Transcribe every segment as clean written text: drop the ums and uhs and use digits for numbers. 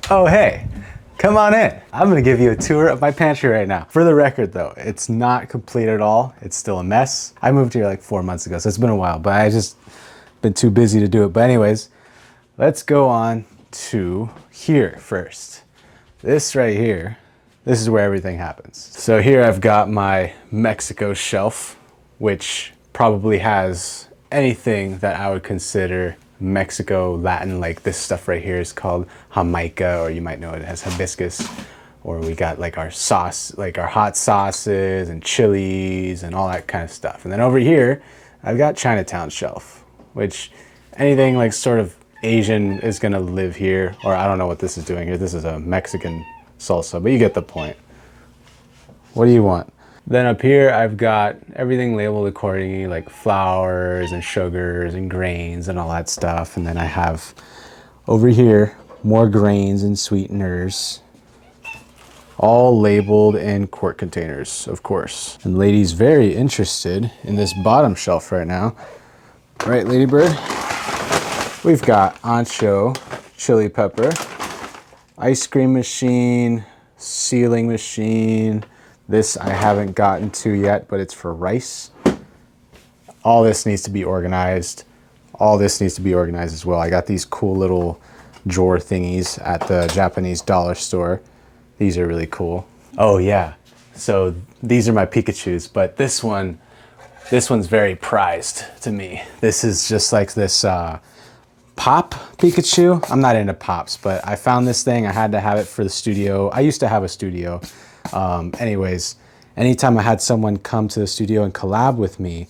Oh, hey, come on in. I'm gonna give you a tour of my pantry right now. For the record though, it's not complete at all. It's still a mess. I moved here like 4 months ago, so it's been a while, but I just been too busy to do it. But anyways, let's go on to here first. This right here, this is where everything happens. So here I've got my Mexico shelf, which probably has anything that I would consider Mexico Latin. Like this stuff right here is called Jamaica, or you might know it as hibiscus. Or we got like our sauce, like our hot sauces and chilies and all that kind of stuff. And then over here, I've got Chinatown shelf, which anything like sort of Asian is gonna live here. Or I don't know what this is doing here. This is a Mexican salsa, but you get the point. What do you want? Then up here, I've got everything labeled accordingly, like flours and sugars and grains and all that stuff. And then I have over here, more grains and sweeteners, all labeled in quart containers, of course. And Lady's very interested in this bottom shelf right now. Right, Ladybird? We've got ancho, chili pepper, ice cream machine, sealing machine. This I haven't gotten to yet, but it's for rice. All this needs to be organized. All this needs to be organized as well. I got these cool little drawer thingies at the Japanese dollar store. These are really cool. Oh yeah, so these are my Pikachus, but this one's very prized to me. This is just like this pop Pikachu. I'm not into pops, but I found this thing. I had to have it for the studio. I used to have a studio. Anyways, anytime I had someone come to the studio and collab with me,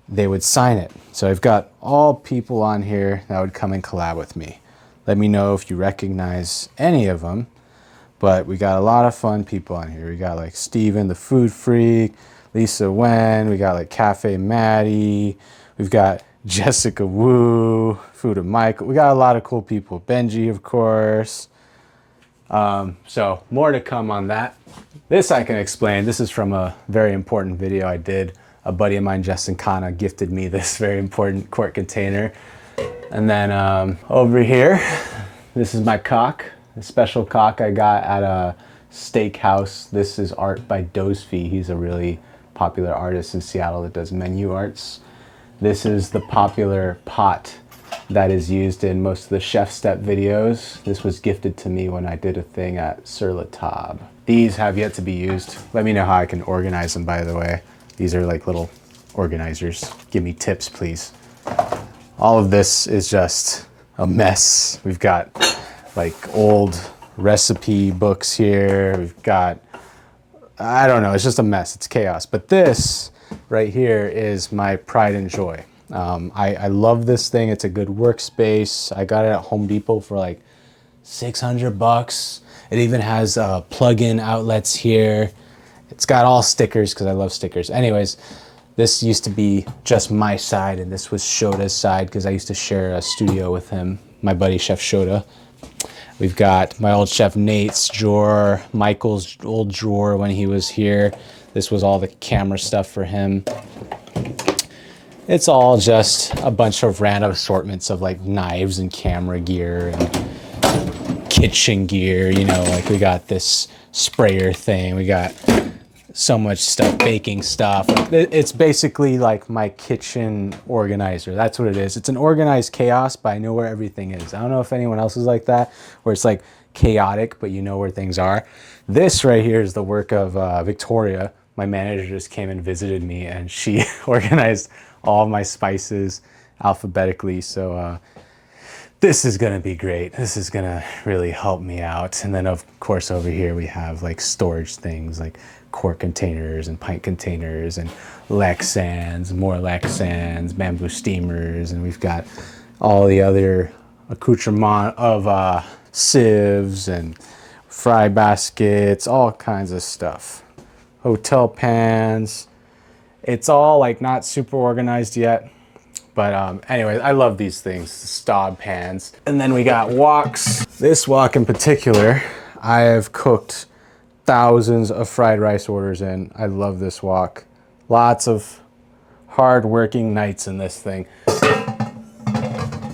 they would sign it. So I've got all people on here that would come and collab with me. Let me know if you recognize any of them. But we got a lot of fun people on here. We got like Steven the Food Freak, Lisa Wen, we got like Cafe Maddie, we've got Jessica Wu, Food of Michael. We got a lot of cool people. Benji, of course. So more to come on that. This I can explain. This is from a very important video I did. A buddy of mine, Justin Kana, gifted me this very important quart container. And then over here, this is my cock, a special cock I got at a steakhouse. This is art by Dozefee. He's a really popular artist in Seattle that does menu arts. This is the popular pot that is used in most of the Chef Step videos. This was gifted to me when I did a thing at Sur La Table. These have yet to be used. Let me know how I can organize them, by the way. These are like little organizers. Give me tips, please. All of this is just a mess. We've got like old recipe books here. We've got, I don't know, it's just a mess. It's chaos. But this right here is my pride and joy. I love this thing. It's a good workspace. I got it at Home Depot for like 600 bucks. It even has plug-in outlets here. It's got all stickers because I love stickers. Anyways, this used to be just my side, and this was Shota's side because I used to share a studio with him, my buddy Chef Shota. We've got my old chef Nate's drawer, Michael's old drawer when he was here. This was all the camera stuff for him. It's all just a bunch of random assortments of like knives and camera gear and kitchen gear. You know, like we got this sprayer thing. We got so much stuff, baking stuff. It's basically like my kitchen organizer. That's what it is. It's an organized chaos, but I know where everything is. I don't know if anyone else is like that, where it's like chaotic, but you know where things are. This right here is the work of Victoria. My manager just came and visited me, and she organized all my spices alphabetically. So this is gonna be great. This is gonna really help me out. And then of course over here we have like storage things like quart containers and pint containers and Lexans, more Lexans, bamboo steamers, and we've got all the other accoutrement of sieves and fry baskets, all kinds of stuff. Hotel pans. It's all like not super organized yet, but anyways, I love these things, Staub pans. And then we got woks. This wok in particular, I have cooked thousands of fried rice orders in. I love this wok. Lots of hard working nights in this thing.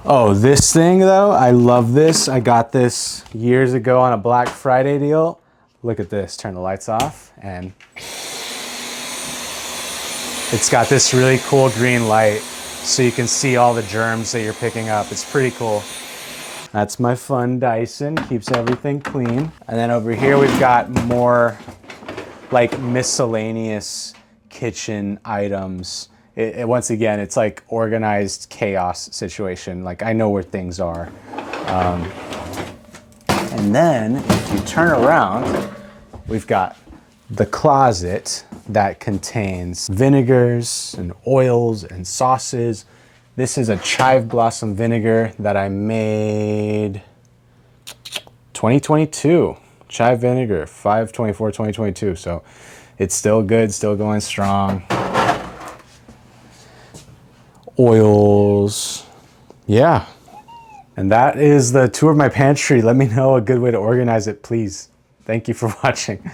Oh, this thing though, I love this. I got this years ago on a Black Friday deal. Look at this, turn the lights off, and it's got this really cool green light so you can see all the germs that you're picking up. It's pretty cool. That's my fun Dyson, keeps everything clean. And then over here we've got more like miscellaneous kitchen items. Once again, it's like organized chaos situation. Like I know where things are. And then if you turn around, we've got the closet that contains vinegars and oils and sauces. This is a chive blossom vinegar that I made 2022. Chive vinegar, 5/24/2022. So it's still good, still going strong. Oils, yeah. And that is the tour of my pantry. Let me know a good way to organize it, please. Thank you for watching.